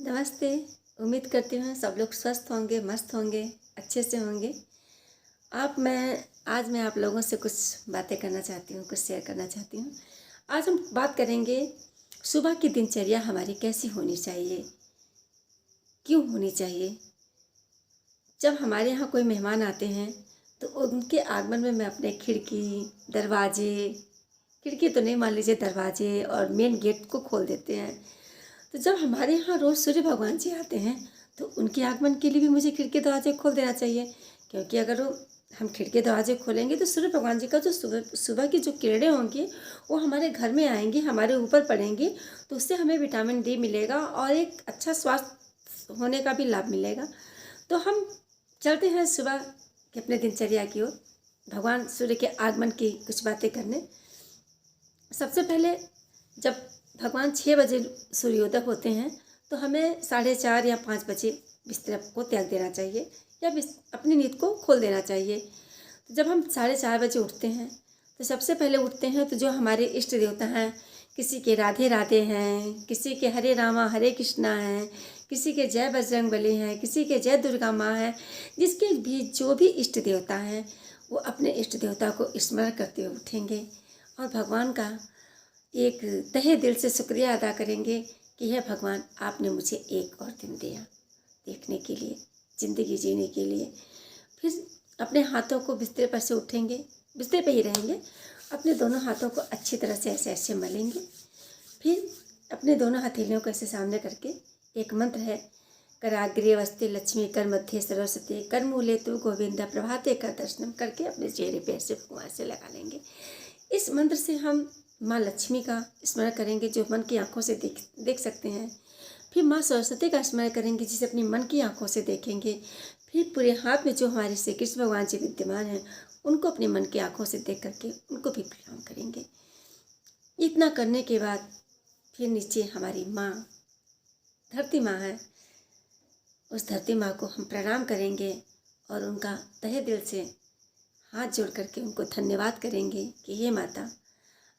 नमस्ते। उम्मीद करती हूँ सब लोग स्वस्थ होंगे, मस्त होंगे, अच्छे से होंगे। आज मैं आप लोगों से कुछ बातें करना चाहती हूँ, कुछ शेयर करना चाहती हूँ। आज हम बात करेंगे सुबह की दिनचर्या हमारी कैसी होनी चाहिए, क्यों होनी चाहिए। जब हमारे यहाँ कोई मेहमान आते हैं तो उनके आगमन में मैं अपने खिड़की तो नहीं, मान लीजिए दरवाजे और मेन गेट को खोल देते हैं। तो जब हमारे यहाँ रोज़ सूर्य भगवान जी आते हैं तो उनके आगमन के लिए भी मुझे खिड़की दरवाजे खोल देना चाहिए, क्योंकि अगर हम खिड़की दरवाजे खोलेंगे तो सूर्य भगवान जी का जो सुबह सुबह की जो किरणें होंगी वो हमारे घर में आएंगी, हमारे ऊपर पड़ेंगी, तो उससे हमें विटामिन डी मिलेगा और एक अच्छा स्वास्थ्य होने का भी लाभ मिलेगा। तो हम चलते हैं सुबह की अपने दिनचर्या की ओर, भगवान सूर्य के आगमन की कुछ बातें करने। सबसे पहले जब भगवान 6 बजे सूर्योदय होते हैं तो हमें 4:30 या 5 बजे बिस्तर को त्याग देना चाहिए या अपनी नींद को खोल देना चाहिए। तो जब हम 4:30 बजे उठते हैं तो सबसे पहले उठते हैं तो जो हमारे इष्ट देवता हैं, किसी के राधे राधे हैं, किसी के हरे रामा हरे कृष्णा हैं, किसी के जय बजरंगबली हैं, किसी के जय दुर्गा माँ हैं, जिसके भी जो भी इष्ट देवता हैं वो अपने इष्ट देवता को स्मरण करते हुए उठेंगे और भगवान का एक तहे दिल से शुक्रिया अदा करेंगे कि हे भगवान, आपने मुझे एक और दिन दिया देखने के लिए, ज़िंदगी जीने के लिए। फिर अपने हाथों को बिस्तर पर से उठेंगे, बिस्तर पर ही रहेंगे, अपने दोनों हाथों को अच्छी तरह से ऐसे ऐसे मलेंगे। फिर अपने दोनों हथेलियों को ऐसे सामने करके एक मंत्र है, कराग्रे वस्ते लक्ष्मी कर मध्य सरस्वती कर मूले तु गोविंदा प्रभाते कर दर्शनम करके अपने चेहरे पे ऐसे भगवान से लगा लेंगे। इस मंत्र से हम माँ लक्ष्मी का स्मरण करेंगे जो मन की आंखों से देख सकते हैं। फिर माँ सरस्वती का स्मरण करेंगे जिसे अपनी मन की आंखों से देखेंगे। फिर पूरे हाथ में जो हमारे श्री कृष्ण भगवान जी विद्यमान हैं उनको अपनी मन की आंखों से देख करके उनको भी प्रणाम करेंगे। इतना करने के बाद फिर नीचे हमारी माँ धरती माँ है, उस धरती माँ को हम प्रणाम करेंगे और उनका तहे दिल से हाथ जोड़ करके उनको धन्यवाद करेंगे कि हे माता,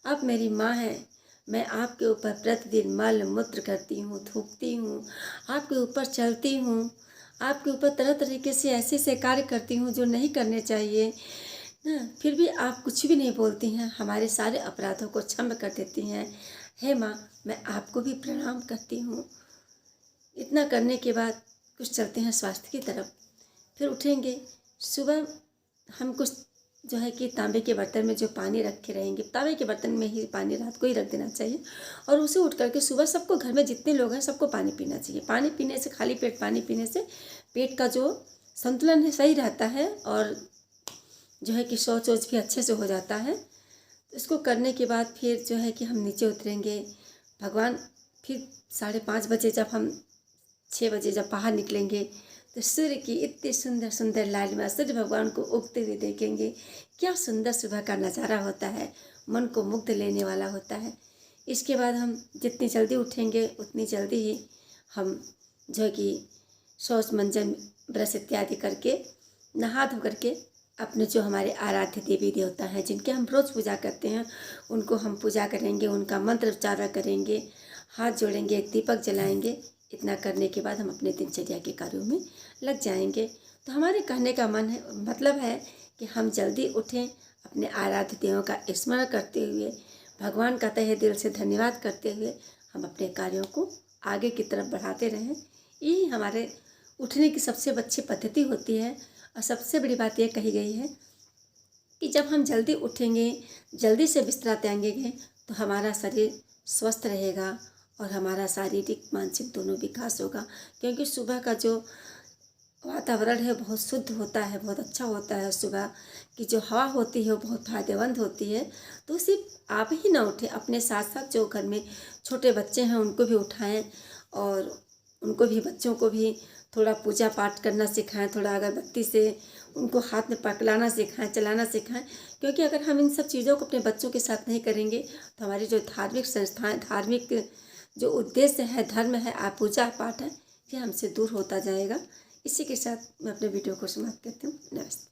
आप मेरी माँ हैं, मैं आपके ऊपर प्रतिदिन मल मूत्र करती हूँ, थूकती हूँ, आपके ऊपर चलती हूँ, आपके ऊपर तरह तरीके से ऐसे ऐसे कार्य करती हूँ जो नहीं करने चाहिए ना, फिर भी आप कुछ भी नहीं बोलती हैं, हमारे सारे अपराधों को क्षमा कर देती हैं। हे माँ, मैं आपको भी प्रणाम करती हूँ। इतना करने के बाद कुछ चलते हैं स्वास्थ्य की तरफ। फिर उठेंगे, सुबह हम कुछ जो है कि तांबे के बर्तन में जो पानी रखे रहेंगे, तांबे के बर्तन में ही पानी रात को ही रख देना चाहिए और उसे उठ करके सुबह सबको, घर में जितने लोग हैं सबको पानी पीना चाहिए। पानी पीने से, खाली पेट पानी पीने से पेट का जो संतुलन है सही रहता है और जो है कि शौच वौच भी अच्छे से हो जाता है। तो इसको करने के बाद फिर जो है कि हम नीचे उतरेंगे। भगवान फिर 5:30 बजे जब हम 6 बजे जब बाहर निकलेंगे तो सूर्य की इतनी सुंदर सुंदर लालिमा सूर्य भगवान को उगते हुए देखेंगे। क्या सुंदर सुबह का नज़ारा होता है, मन को मुग्ध लेने वाला होता है। इसके बाद हम जितनी जल्दी उठेंगे उतनी जल्दी ही हम जो है कि शौच मंजन ब्रश इत्यादि करके नहा धो करके अपने जो हमारे आराध्य देवी देवता हैं जिनके हम रोज़ पूजा करते हैं उनको हम पूजा करेंगे, उनका मंत्र उच्चारण करेंगे, हाथ जोड़ेंगे, एक दीपक जलाएंगे। इतना करने के बाद हम अपने दिनचर्या के कार्यों में लग जाएंगे। तो हमारे कहने का मतलब है कि हम जल्दी उठें, अपने आराध्य देवों का स्मरण करते हुए, भगवान का तहे दिल से धन्यवाद करते हुए हम अपने कार्यों को आगे की तरफ बढ़ाते रहें। यही हमारे उठने की सबसे अच्छी पद्धति होती है। और सबसे बड़ी बात यह कही गई है कि जब हम जल्दी उठेंगे, जल्दी से बिस्तर त्यागेंगे तो हमारा शरीर स्वस्थ रहेगा और हमारा शारीरिक मानसिक दोनों विकास होगा, क्योंकि सुबह का जो वातावरण है बहुत शुद्ध होता है, बहुत अच्छा होता है। सुबह की जो हवा होती है वो बहुत फायदेमंद होती है। तो सिर्फ आप ही ना उठें, अपने साथ साथ जो घर में छोटे बच्चे हैं उनको भी उठाएं और उनको भी, बच्चों को भी थोड़ा पूजा पाठ करना सिखाएं, थोड़ा अगरबत्ती से उनको हाथ में पकड़ाना सिखाएं, चलाना सिखाएं। क्योंकि अगर हम इन सब चीज़ों को अपने बच्चों के साथ नहीं करेंगे तो हमारी जो धार्मिक संस्थाएं, धार्मिक जो उद्देश्य है, धर्म है, पूजा पाठ है, ये हमसे दूर होता जाएगा। इसी के साथ मैं अपने वीडियो को समाप्त करती हूँ। नमस्ते।